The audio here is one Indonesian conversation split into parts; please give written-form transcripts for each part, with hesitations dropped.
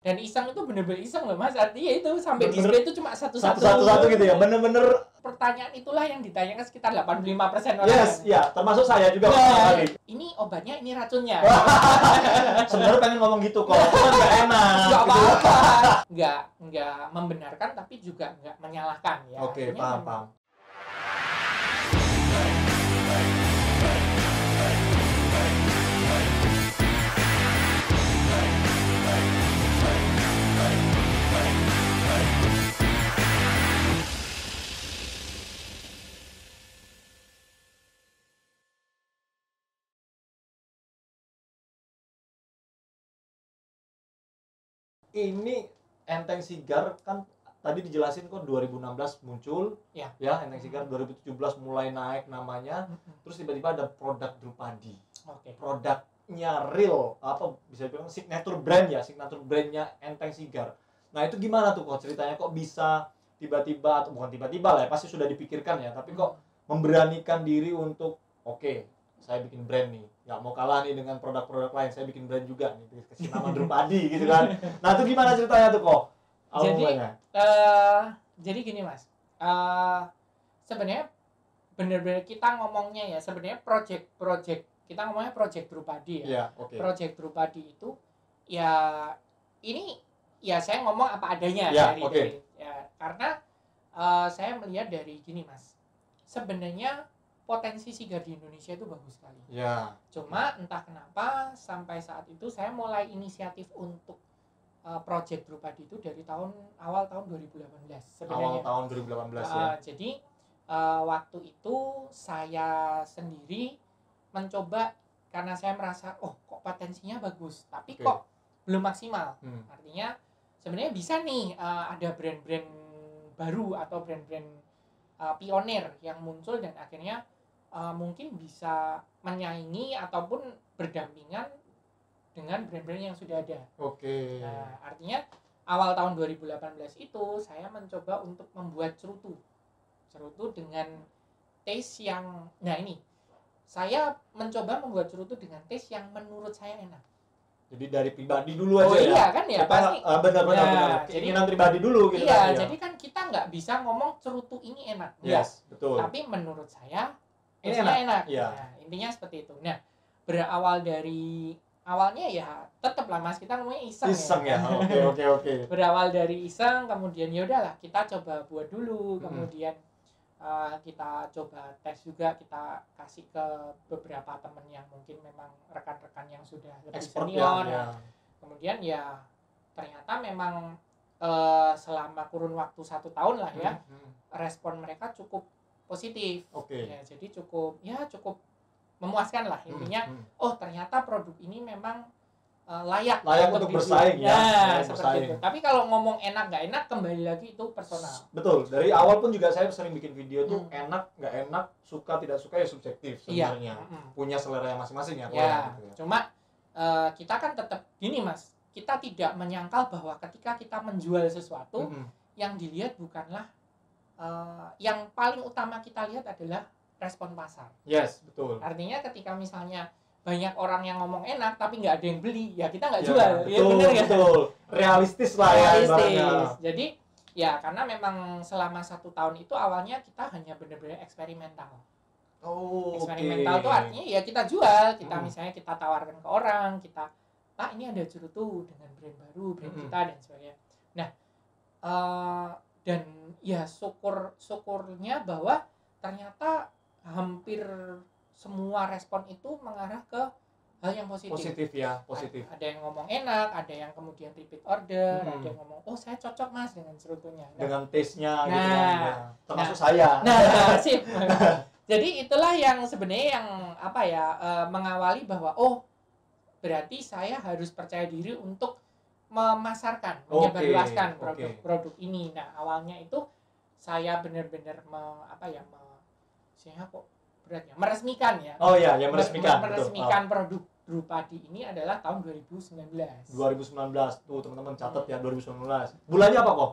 Dan iseng itu bener-bener iseng loh Mas, artinya itu sampai Bener-bener display itu cuma satu-satu gitu ya, bener-bener. Pertanyaan itulah yang ditanyakan sekitar 85% orang. Yes, ya, termasuk saya juga. Nah, ini obatnya, ini racunnya. Sebenarnya pengen ngomong gitu kok, cuman nggak enak. Nggak apa-apa. Nggak membenarkan tapi juga nggak menyalahkan ya. Oke, paham. Ini Enteng Sigar kan tadi dijelasin kok 2016 muncul, ya Enteng Sigar 2017 mulai naik namanya, terus tiba-tiba ada produk Drupadi. Produknya real, apa bisa dibilang signature brandnya Enteng Sigar. Nah itu gimana tuh kok ceritanya, kok bisa tiba-tiba, atau bukan tiba-tiba lah ya, pasti sudah dipikirkan ya, tapi kok memberanikan diri untuk saya bikin brand nih, nggak mau kalah nih dengan produk-produk lain, saya bikin brand juga nih, kasih nama Drupadi gitu kan. Nah itu gimana ceritanya tuh kok? Jadi gini Mas, sebenarnya benar-benar kita ngomongnya ya, sebenarnya project kita ngomongnya project Drupadi ya. Project Drupadi itu ya ini ya saya ngomong apa adanya dari ya, karena saya melihat dari gini Mas, sebenarnya potensi Sigar di Indonesia itu bagus sekali. Cuma entah kenapa sampai saat itu saya mulai inisiatif untuk project Drupadi itu dari awal tahun 2018 sebenarnya. Awal tahun 2018 ya. Jadi waktu itu saya sendiri mencoba, karena saya merasa kok potensinya bagus, tapi kok belum maksimal. Artinya sebenarnya bisa nih ada brand-brand baru atau brand-brand pionir yang muncul dan akhirnya mungkin bisa menyaingi ataupun berdampingan dengan brand-brand yang sudah ada. Nah, artinya awal tahun 2018 itu saya mencoba untuk membuat cerutu dengan taste yang, nah ini saya mencoba membuat cerutu dengan taste yang menurut saya enak. Jadi dari pribadi dulu aja iya kan ya, pasti. Benar. Keinginan pribadi dulu gitu kan. Iya, jadi kan kita nggak bisa ngomong cerutu ini enak. Yes, betul. Tapi menurut saya ini enak. Iya. Nah, intinya seperti itu. Nah, berawal dari awalnya ya tetap lah Mas, kita ngomongnya iseng ya. Oke. Berawal dari iseng, kemudian ya udahlah kita coba buat dulu, kemudian kita coba tes juga, kita kasih ke beberapa teman yang mungkin memang rekan-rekan yang sudah lebih senior. Kemudian ya ternyata memang selama kurun waktu 1 tahun lah ya, respon mereka cukup positif. Ya, jadi cukup memuaskan lah intinya. Ternyata produk ini memang layak untuk bersaing ya. Seperti itu. Tapi kalau ngomong enak nggak enak, kembali lagi itu personal. Betul. Dari awal pun juga saya sering bikin video tuh enak nggak enak, suka tidak suka ya subjektif sebenarnya. Punya selera yang masing-masing ya. Gitu. Cuma kita kan tetap gini Mas, kita tidak menyangkal bahwa ketika kita menjual sesuatu, yang dilihat bukanlah yang paling utama kita lihat adalah respon pasar. Yes, betul. Artinya ketika misalnya banyak orang yang ngomong enak tapi nggak ada yang beli, ya kita nggak jual. Betul. Realistis lah ya. Jadi ya karena memang selama 1 tahun itu awalnya kita hanya benar-benar eksperimental. Eksperimental itu artinya ya kita jual, kita misalnya kita tawarkan ke orang, kita ini ada cerutu dengan brand baru, brand kita dan sebagainya. Nah, dan ya syukurnya bahwa ternyata hampir semua respon itu mengarah ke hal yang positif. Positif. Ada yang ngomong enak, ada yang kemudian repeat order, ada yang ngomong, saya cocok Mas dengan cerutunya. Dengan taste-nya gitu kan. Termasuk saya. Sip. Jadi itulah yang sebenarnya yang mengawali bahwa berarti saya harus percaya diri untuk memasarkan, menyebarluaskan produk ini. Nah, awalnya itu saya benar-benar meresmikan ya. Meresmikan produk Drupadi ini adalah tahun 2019. 2019 tuh teman-teman catat ya, 2019. Bulannya apa kok?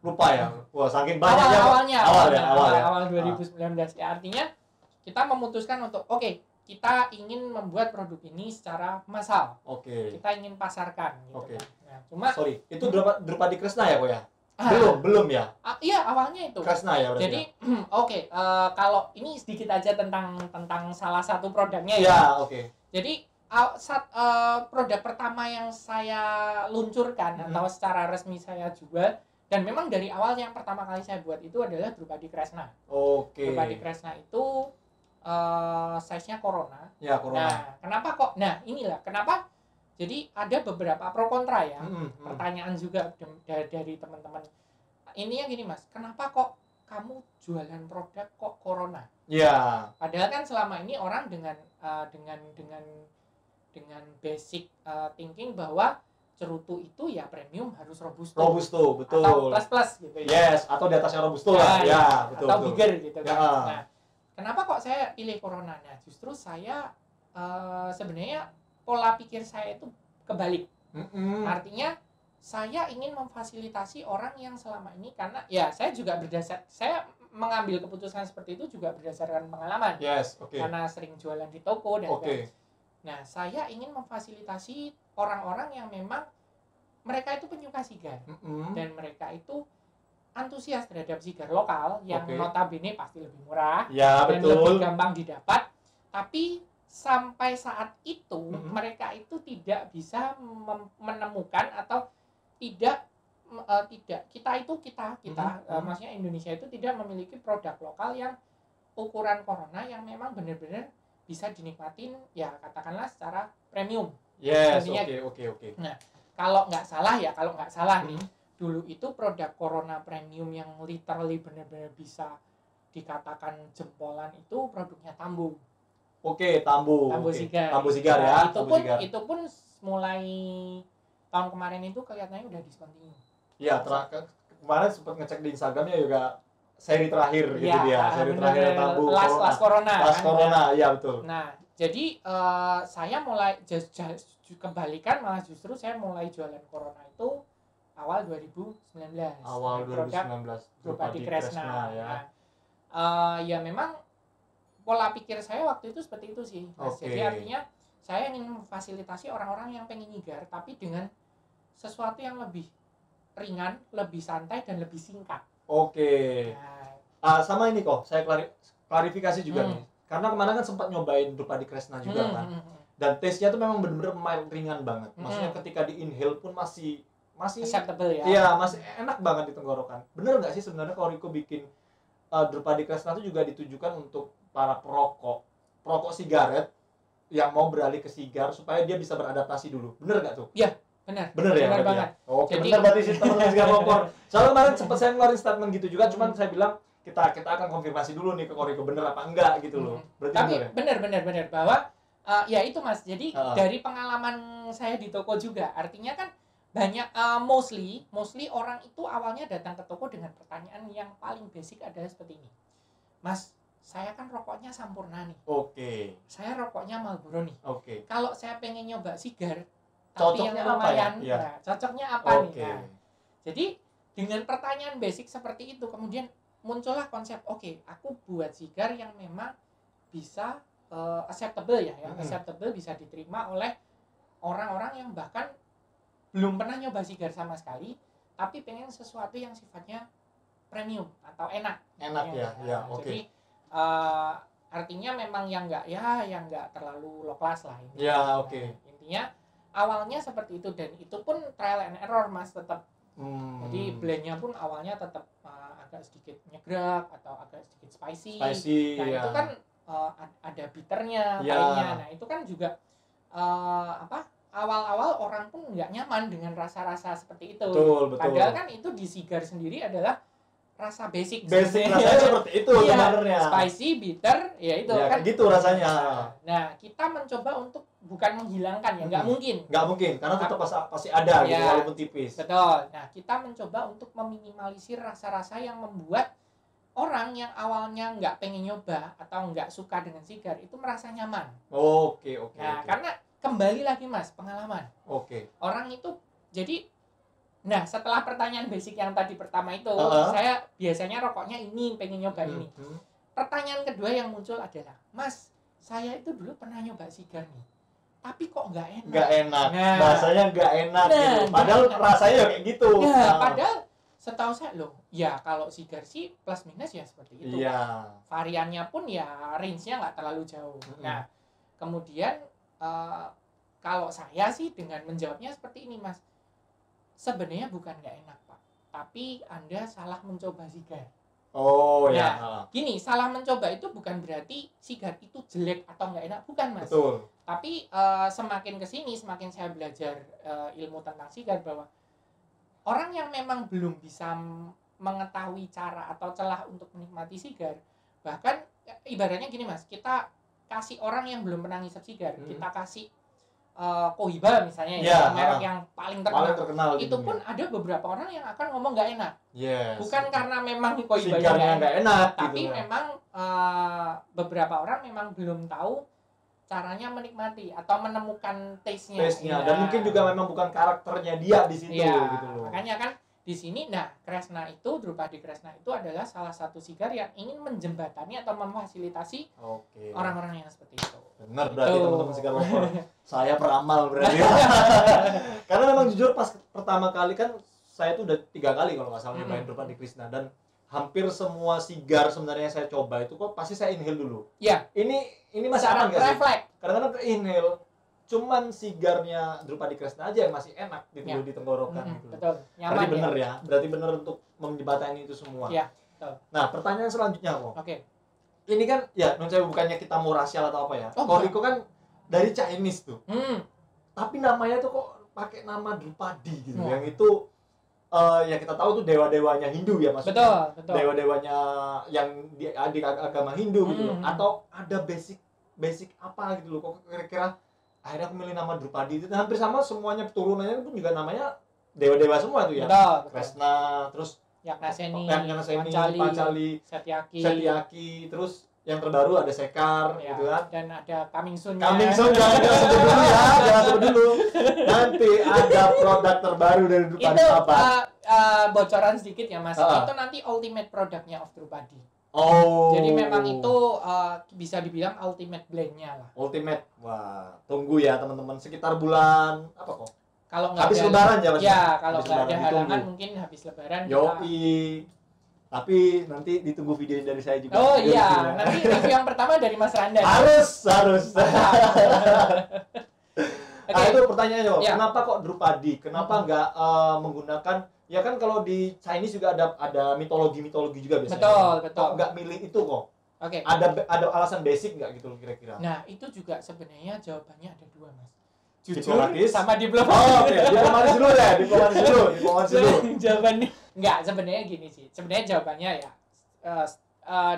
Lupa ya. Wah, saking banyaknya. Awal 2019 ya. Artinya kita memutuskan untuk kita ingin membuat produk ini secara massal. Oke. Kita ingin pasarkan gitu Oke. kan. Nah, cuma itu Drupadi Kresna ya, Ko ya? Ah. Belum ya? Iya, awalnya itu. Kresna ya berarti. Jadi oke, kalau ini sedikit aja tentang salah satu produknya ya. Ya, oke. Jadi produk pertama yang saya luncurkan atau secara resmi saya jual, dan memang dari awal yang pertama kali saya buat itu adalah Drupadi Kresna. Oke. Drupadi Kresna itu size-nya Corona. Ya, Corona. Nah, kenapa kok? Nah, inilah kenapa. Jadi ada beberapa pro kontra ya. Pertanyaan juga dari teman-teman. Ini yang gini, Mas. Kenapa kok kamu jualan produk kok Corona? Ya. Padahal kan selama ini orang dengan basic thinking bahwa cerutu itu ya premium harus robusto. Robusto, betul. Atau plus gitu ya. Yes, atau di atasnya robusto lah. Ya, betul. Atau bigger gitu kan. Ya. Nah, kenapa kok saya pilih Corona? Nah, justru saya sebenarnya pola pikir saya itu kebalik. Artinya saya ingin memfasilitasi orang yang selama ini, karena ya saya mengambil keputusan seperti itu juga berdasarkan pengalaman. Yes, oke. Karena sering jualan di toko dan nah, saya ingin memfasilitasi orang-orang yang memang mereka itu penyuka sigar dan mereka itu antusias terhadap sigar lokal yang notabene pasti lebih murah ya, dan betul. lebih gampang didapat, tapi sampai saat itu mereka itu tidak bisa menemukan atau tidak maksudnya Indonesia itu tidak memiliki produk lokal yang ukuran Corona yang memang benar-benar bisa dinikmatin ya katakanlah secara premium. Yes, oke. Nah, kalau nggak salah nih, dulu itu produk Corona premium yang literally benar-benar bisa dikatakan jempolan itu produknya Tambo. Tambo Sigar. Tambo Sigar ya. Itu pun mulai tahun kemarin itu kelihatannya udah discontinue. Iya, kemarin sempat ngecek di Instagramnya juga seri terakhir gitu dia. Seri terakhir Tambo. Last Corona. Iya betul. Nah, jadi saya mulai kebalikan, malah justru saya mulai jualan Corona itu awal 2019. Awal 2019. Drupadi Kresna ya. Ya memang pola pikir saya waktu itu seperti itu sih. Jadi artinya saya ingin memfasilitasi orang-orang yang pengen nyigar tapi dengan sesuatu yang lebih ringan, lebih santai dan lebih singkat. Sama ini kok, saya klarifikasi juga nih. Karena kemarin kan sempat nyobain Drupadi Kresna juga kan. Dan taste-nya tuh memang benar-benar mild, ringan banget. Maksudnya ketika di inhale pun masih acceptable ya. Iya, masih enak banget di tenggorokan. Bener nggak sih sebenarnya kalau Riko bikin Drupadi Kresna itu juga ditujukan untuk para perokok sigaret yang mau beralih ke sigar supaya dia bisa beradaptasi dulu. Bener nggak tuh? Iya, benar. Bener ya? Benar banget. Ya? Oke, bener berarti sih teman-teman sigar rokok. Soalnya kemarin sempat saya ngeluarin statement gitu juga, cuman saya bilang kita akan konfirmasi dulu nih ke Koriko bener apa enggak gitu loh. Berarti tapi bener bahwa ya itu Mas. Jadi dari pengalaman saya di toko juga, artinya kan banyak mostly orang itu awalnya datang ke toko dengan pertanyaan yang paling basic adalah seperti ini. Mas, saya kan rokoknya Sampurna nih. Saya rokoknya Marlboro nih. Kalau saya pengen nyoba sigar tapi cocoknya yang lumayan, apa ya? Nah, cocoknya apa nih? Nah, jadi dengan pertanyaan basic seperti itu kemudian muncullah konsep aku buat sigar yang memang bisa acceptable ya, acceptable bisa diterima oleh orang-orang yang bahkan belum pernah nyoba sigar sama sekali tapi pengen sesuatu yang sifatnya premium atau enak ya. Jadi artinya memang yang nggak terlalu low class lah ini. Intinya awalnya seperti itu dan itu pun trial and error Mas, tetap. Jadi blendnya pun awalnya tetap agak sedikit nyegrak atau agak sedikit spicy. Nah itu kan ada bitternya, pahitnya. Nah itu kan juga awal-awal orang pun nggak nyaman dengan rasa-rasa seperti itu. Betul. Padahal kan itu di sigar sendiri adalah rasa basic rasanya seperti itu sebenarnya. Spicy, bitter, ya itu ya, kan gitu rasanya. Nah, kita mencoba untuk bukan menghilangkan ya, nggak mungkin karena tetap pasti ada gitu walaupun tipis. Betul. Nah, kita mencoba untuk meminimalisir rasa-rasa yang membuat orang yang awalnya nggak pengen nyoba atau nggak suka dengan sigar itu merasa nyaman. Nah, karena kembali lagi Mas, pengalaman. Orang itu jadi nah, setelah pertanyaan basic yang tadi pertama itu, saya biasanya rokoknya ini, pengen nyoba ini. Pertanyaan kedua yang muncul adalah, Mas, saya itu dulu pernah nyoba sigar nih, tapi kok nggak enak. Nggak enak. Nah, bahasanya nggak enak gitu. Padahal rasanya kayak gitu. Nah, padahal setahu saya loh, ya kalau sigar sih plus minus ya seperti itu. Iya. Variannya pun ya range-nya nggak terlalu jauh. Nah, kemudian kalau saya sih dengan menjawabnya seperti ini, Mas. Sebenarnya bukan nggak enak, Pak. Tapi Anda salah mencoba sigar. Oh nah, ya. Gini, salah mencoba itu bukan berarti sigar itu jelek atau nggak enak, bukan, Mas. Betul. Tapi semakin kesini, semakin saya belajar ilmu tentang sigar, bahwa orang yang memang belum bisa mengetahui cara atau celah untuk menikmati sigar, bahkan ibaratnya gini, Mas, kita kasih orang yang belum pernah ngisep sigar, kita kasih Cohiba misalnya ya, merek yang paling terkenal itu pun ada beberapa orang yang akan ngomong nggak enak. Bukan karena memang Cohiba nggak enak, tapi gitu memang beberapa orang memang belum tahu caranya menikmati atau menemukan taste-nya. Dan mungkin juga memang bukan karakternya dia di situ gitu loh. Makanya kan di sini, nah, Kresna itu, Drupadi Kresna itu adalah salah satu sigar yang ingin menjembatani atau memfasilitasi orang-orang yang seperti itu. Benar, berarti teman-teman sigar lover. Saya peramal berarti. Karena memang jujur pas pertama kali kan saya tuh udah 3 kali kalau nggak salah nyobain Drupadi Kresna, dan hampir semua sigar sebenarnya saya coba itu kok pasti saya inhale dulu. Iya. Ini masih aman nggak sih? Refleks. Kadang-kadang ke inhale. Cuman sigarnya Drupadi Kresna aja yang masih enak gitu di tenggorokan gitu. Betul. Nyaman. Berarti bener ya. Berarti bener untuk menjembatani itu semua. Iya, betul. Nah, pertanyaan selanjutnya kok. Oke. Ini kan ya, non saya bukannya kita mau rasial atau apa ya. Koriko kan dari Chinese tuh. Tapi namanya tuh kok pakai nama Drupadi gitu. Yang itu ya kita tahu tuh dewa-dewanya Hindu ya maksudnya. Betul. Dewa-dewanya yang di agama Hindu gitu loh. Atau ada basic apa gitu loh. Kok kira-kira akhirnya aku milih nama Drupadi itu hampir sama semuanya, turunannya pun juga namanya dewa-dewa semua tuh ya. Kresna, terus Yagnaseni, Pancali, Setyaki, terus yang terbaru ada Sekar gitu kan. Dan ada Kamingsun jangan sebut dulu ya, jangan sebut dulu. Nanti ada produk terbaru dari Drupadi itu, apa? Bocoran sedikit ya, Mas. Itu nanti ultimate produknya of Drupadi. Oh. Jadi memang itu bisa dibilang ultimate blend-nya lah. Ultimate. Wah, tunggu ya teman-teman, sekitar bulan apa kok? Kalau nggak habis lebaran ya, Mas. Ya, kalau nggak ada halangan mungkin habis lebaran. Yoi. Tapi nanti ditunggu video dari saya juga. Oh iya, nanti review yang pertama dari Mas Randa. Harus. Nah, itu pertanyaannya, kenapa kok Drupadi? Kenapa nggak menggunakan, ya kan kalau di Chinese juga ada mitologi juga biasanya. Betul. Kok nggak milih itu kok? Oke. Ada alasan basic nggak gitu kira-kira? Nah, itu juga sebenarnya jawabannya ada 2, Mas. Jujur diplomatis sama diplomatis. Oh, oke. Diplomatis dulu ya, diplomatis dulu. Jawabannya enggak, sebenarnya gini sih. Sebenarnya jawabannya ya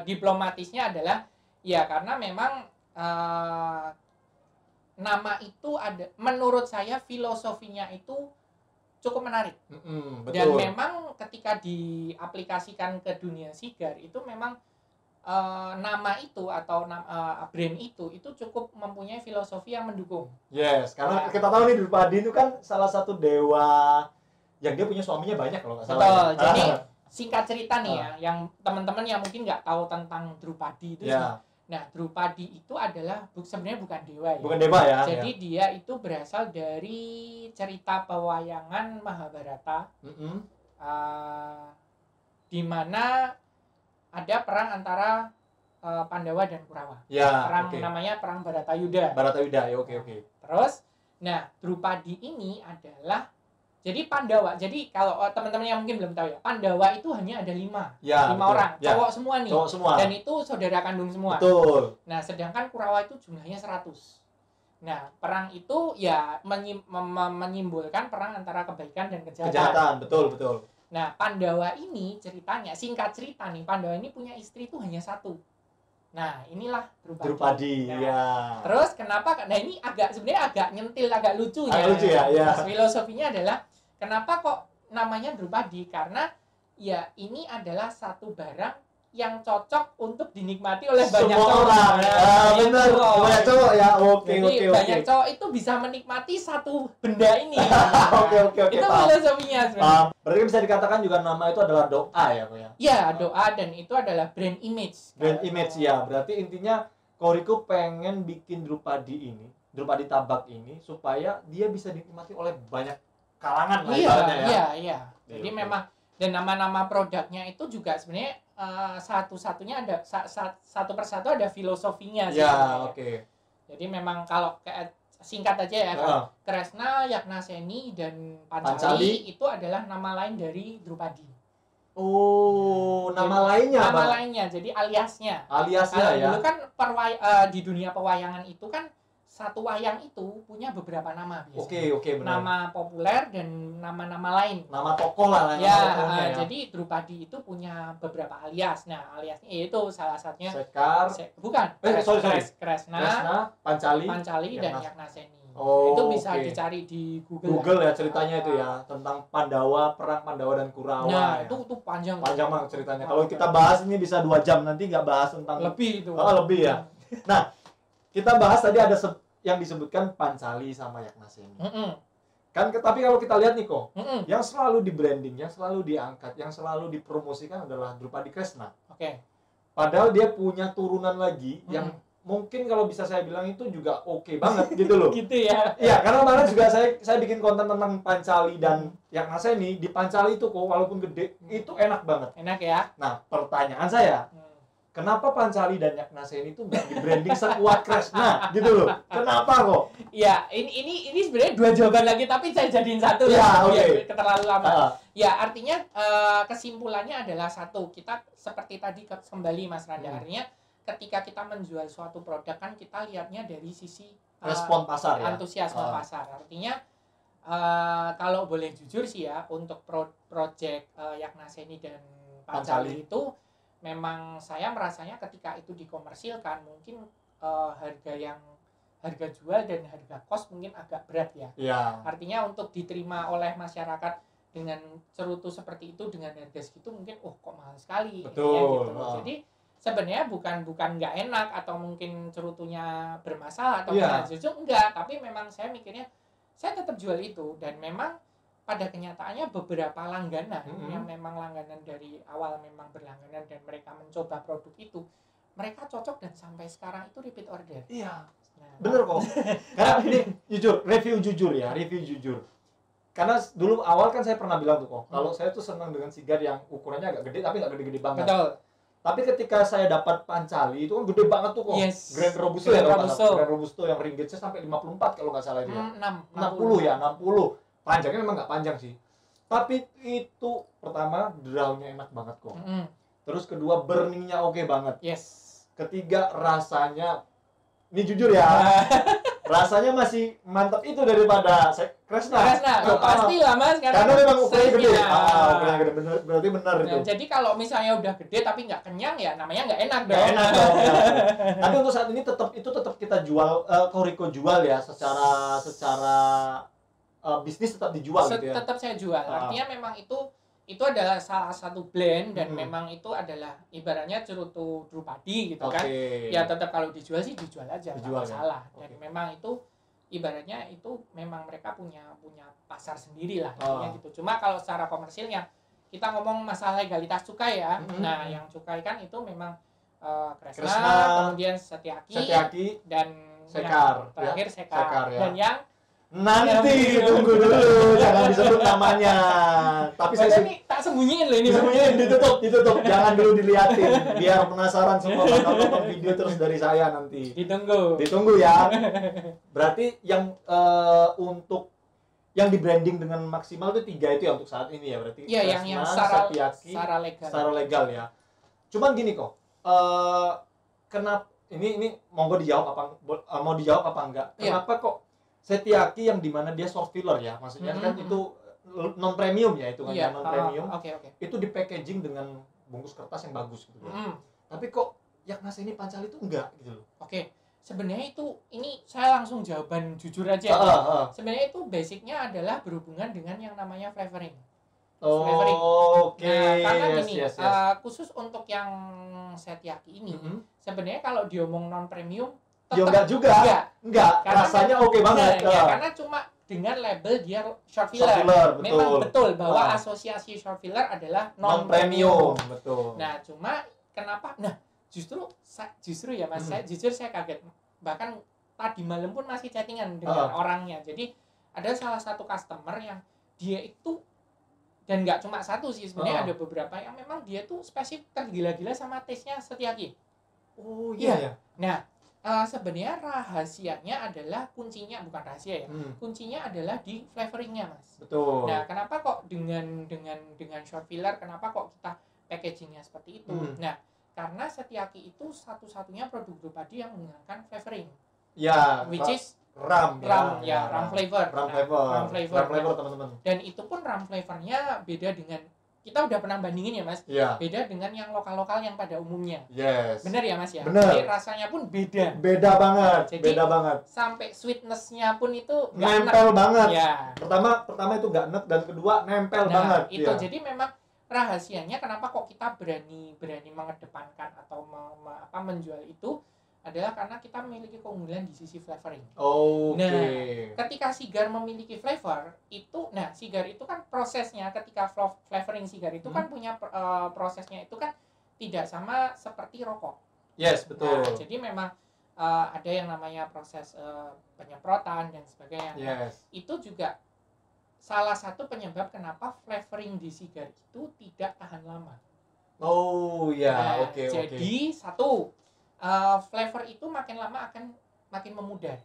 diplomatisnya adalah ya karena memang nama itu ada, menurut saya filosofinya itu cukup menarik. Betul. Dan memang ketika diaplikasikan ke dunia sigar itu memang nama itu atau brand itu cukup mempunyai filosofi yang mendukung. Yes, karena kita tahu nih Drupadi itu kan salah satu dewa yang dia punya suaminya banyak kalau nggak salah. Betul. Jadi singkat cerita nih ya, yang teman-teman yang mungkin nggak tahu tentang Drupadi itu. Nah, Drupadi itu adalah sebenarnya bukan dewa ya. Bukan dewa ya. Jadi dia itu berasal dari cerita pewayangan Mahabharata. Di mana ada perang antara Pandawa dan Kurawa. Namanya perang Bharatayuda. Ya, oke. Terus, nah Drupadi ini adalah, jadi Pandawa. Jadi kalau teman-teman yang mungkin belum tahu ya, Pandawa itu hanya ada 5 orang, cowok semua nih. Dan itu saudara kandung semua. Betul. Nah, sedangkan Kurawa itu jumlahnya 100. Nah, perang itu ya menyimbolkan perang antara kebaikan dan kejahatan. Betul. Nah, Pandawa ini ceritanya, singkat cerita nih, Pandawa ini punya istri itu hanya 1. Nah, inilah Drupadi. Nah, terus kenapa? Nah, ini sebenarnya agak nyentil, agak lucu ya. Filosofinya adalah kenapa kok namanya Drupadi? Karena ya ini adalah satu barang yang cocok untuk dinikmati oleh banyak orang. Benar. Banyak cowok ya. Oke. Banyak cowok itu bisa menikmati satu benda ini. Oke. Itu filosofinya sebenarnya. Berarti bisa dikatakan juga nama itu adalah doa ya, Pak ya? Iya, doa, dan itu adalah brand image. Brand image ya. Berarti intinya Koriko pengen bikin Drupadi tabak ini supaya dia bisa dinikmati oleh banyak kalangan lah ibaratnya ya. Iya. Jadi memang dan nama-nama produknya itu juga sebenarnya satu-satunya ada satu persatu ada filosofinya sih. Ya, oke. Jadi memang kalau singkat aja ya, Kresna, Yagnaseni dan Pancali itu adalah nama lain dari Drupadi. Oh, nama lainnya. Nama lainnya, jadi aliasnya. Aliasnya ya. Dulu kan di dunia pewayangan itu kan satu wayang itu punya beberapa nama biasanya. Oke, benar. Nama populer dan nama-nama lain. Nama tokoh lah. Ya, jadi Drupadi itu punya beberapa alias. Nah, aliasnya itu salah satunya Sekar. Bukan. Kresna, Pancali dan Yagnaseni. Oh, itu bisa dicari di Google. Ya ceritanya itu ya tentang Pandawa, perang Pandawa dan Kurawa. Nah, ya. itu panjang banget ceritanya. Kalau kita bahas ini bisa 2 jam, nanti nggak bahas tentang lebih itu. Lebih ya. Nah, kita bahas tadi ada yang disebutkan Pancali sama Yagnaseni. Kan tapi kalau kita lihat nih kok, yang selalu di branding, yang selalu diangkat, yang selalu dipromosikan adalah Drupadi Kresna. Oke. Padahal dia punya turunan lagi yang mungkin kalau bisa saya bilang itu juga oke banget gitu loh. Gitu ya. Iya, karena kemarin juga saya bikin konten tentang Pancali dan Yagnaseni. Di Pancali itu kok walaupun gede itu enak banget. Enak ya. Nah, pertanyaan saya, kenapa Pancali dan Yagnaseni itu nggak di branding sekuat Kresna gitu loh? Kenapa kok? Ya, ini sebenarnya 2 jawaban lagi tapi saya jadiin satu ya. Biar terlalu lama. Ya, artinya kesimpulannya adalah satu, kita seperti tadi kembali Mas Randa, artinya ketika kita menjual suatu produk kan kita lihatnya dari sisi respon pasar ya, antusiasme pasar. Artinya kalau boleh jujur sih ya, untuk project Yagnaseni dan Pancali itu memang saya merasanya ketika itu dikomersilkan mungkin harga jual dan harga kos mungkin agak berat ya. Artinya untuk diterima oleh masyarakat dengan cerutu seperti itu dengan harga segitu mungkin kok mahal sekali. Betul. Gitu. Jadi sebenarnya bukan nggak enak atau mungkin cerutunya bermasalah atau justru enggak, tapi memang saya mikirnya saya tetap jual itu, dan memang pada kenyataannya beberapa langganan yang memang langganan dari awal memang berlangganan dan mereka mencoba produk itu, mereka cocok dan sampai sekarang itu repeat order. Iya. Bener kok. Karena ini review jujur. Karena dulu awal kan saya pernah bilang tuh kok, kalau saya tuh senang dengan sigar yang ukurannya agak gede tapi nggak gede-gede banget. Betul. Tapi ketika saya dapat Pancali itu kan gede banget tuh kok. Grand Robusto Grand Robusto yang ringgitnya sampai 54 kalau nggak salah itu ya. 60. Panjangnya memang nggak panjang sih. Tapi itu pertama drawnya enak banget kok. Terus kedua burningnya oke banget. Ketiga rasanya, ini jujur ya, rasanya masih mantap itu daripada Kresna. Pasti lah Mas, karena memang ukurannya gede. Ukurannya gede, berarti benar itu. Jadi kalau misalnya udah gede tapi nggak kenyang ya namanya nggak enak dong. Nggak enak dong. Tapi untuk saat ini tetap kita jual, Koriko jual ya, secara bisnis tetap dijual gitu ya. Tetap saya jual. Artinya memang itu adalah salah satu blend dan memang itu adalah ibaratnya cerutu Drupadi gitu kan. Ya tetap kalau dijual sih dijual aja, nggak masalah. Dan memang itu ibaratnya itu memang mereka punya pasar sendiri lah gitu. Cuma kalau secara komersilnya kita ngomong masalah legalitas cukai ya. Nah, yang cukai kan itu memang Kresna, kemudian Setiaki dan Sekar. Terakhir Sekar. Dan yang nanti tunggu dulu, jangan disebut namanya. Tapi saya ini tak sembunyiin loh ini. Sembunyiin, ditutup. Jangan dulu diliatin, biar penasaran semua bakal nonton video terus dari saya nanti. Ditunggu ya. Berarti yang untuk yang di branding dengan maksimal itu 3 itu ya untuk saat ini ya, berarti. Iya, yang secara legal ya. Cuman gini kok, kenapa ini monggo dijawab apa enggak? Kenapa kok Setiaki yang dimana dia short filler ya, maksudnya kan itu non premium ya, itu kan non premium. Itu di packaging dengan bungkus kertas yang bagus gitu ya. Tapi kok Yagnaseni Pancali itu enggak gitu loh. Sebenarnya ini saya langsung jawaban jujur aja. Sebenarnya itu basicnya adalah berhubungan dengan yang namanya flavoring. Karena gini, khusus untuk yang Setiaki ini, sebenarnya kalau diomong non premium enggak juga. Enggak. Rasanya oke banget. Karena cuma dengan label dia short filler. Memang betul bahwa asosiasi short filler adalah non premium. Betul. Nah, cuma kenapa? justru ya Mas, saya kaget. Bahkan tadi malam pun masih chattingan dengan orangnya. Jadi ada salah satu customer yang dia itu, dan nggak cuma satu sih sebenarnya, ada beberapa yang memang dia tuh spesifik tergila-gila sama taste-nya Setiaki. Oh iya ya. Nah, sebenarnya rahasianya adalah bukan rahasia ya. Kuncinya adalah di flavoringnya, Mas. Betul. Nah, kenapa kok dengan short filler, kenapa kok kita packagingnya seperti itu? Nah, karena Setiaki itu satu-satunya produk Drupadi yang menggunakan flavoring. Ya, which is ram flavor. Ram flavor teman-teman. Dan itu pun ram flavornya beda dengan, kita udah pernah bandingin ya Mas. Beda dengan yang lokal-lokal yang pada umumnya. Yes. Benar ya Mas ya? Bener. Jadi rasanya pun beda. Beda banget. Jadi, beda banget. Sampai sweetness-nya pun itu nempel banget. Ya. Pertama itu nggak enak, dan kedua nempel banget. Itu jadi memang rahasianya kenapa kok kita berani mengedepankan atau menjual itu adalah karena kita memiliki keunggulan di sisi flavoring. Nah, ketika sigar memiliki flavor itu, sigar itu kan prosesnya, ketika flavoring sigar itu kan punya prosesnya itu kan tidak sama seperti rokok. Yes, betul. Nah, jadi memang ada yang namanya proses penyemprotan dan sebagainya. Yes. Itu juga salah satu penyebab kenapa flavoring di sigar itu tidak tahan lama. Oke. Jadi satu, flavor itu makin lama akan makin memudar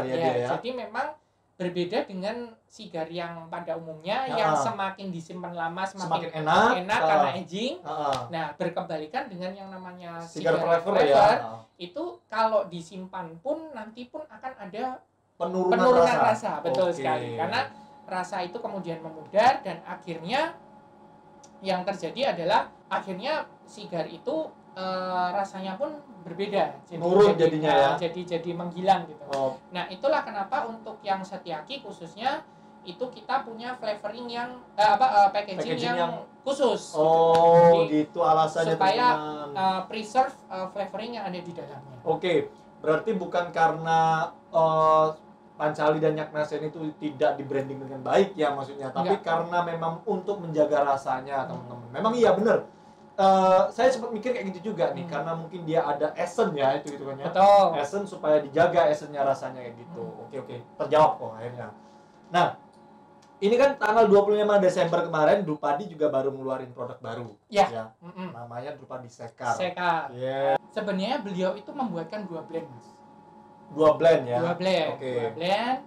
ya dia ya. Jadi memang berbeda dengan sigar yang pada umumnya yang semakin disimpan lama semakin enak karena aging. Nah, berkebalikan dengan yang namanya sigar flavor itu kalau disimpan pun nanti pun akan ada penurunan rasa. Betul sekali. Karena rasa itu kemudian memudar dan akhirnya yang terjadi adalah akhirnya sigar itu rasanya pun berbeda, jadi menghilang gitu. Nah, itulah kenapa untuk yang Setiaki khususnya itu kita punya flavoring yang packaging yang khusus. Gitu alasannya supaya preserve flavoring yang ada di dalamnya. Berarti bukan karena Pancali dan Nyaknasen itu tidak di branding dengan baik ya maksudnya, tapi karena memang untuk menjaga rasanya teman-teman. Memang iya benar. Saya sempat mikir kayak gitu juga nih, karena mungkin dia ada essence ya itu kan ya. Betul. Essence supaya dijaga essence-nya rasanya kayak gitu. Oke. Terjawab kok akhirnya. Nah, ini kan tanggal 25 Desember kemarin Drupadi juga baru ngeluarin produk baru. Ya. Namanya Drupadi Sekar. Yeah. Sebenarnya beliau itu membuatkan 2 blend, Mas. 2 blend ya. 2 blend. Okay. 2 blend.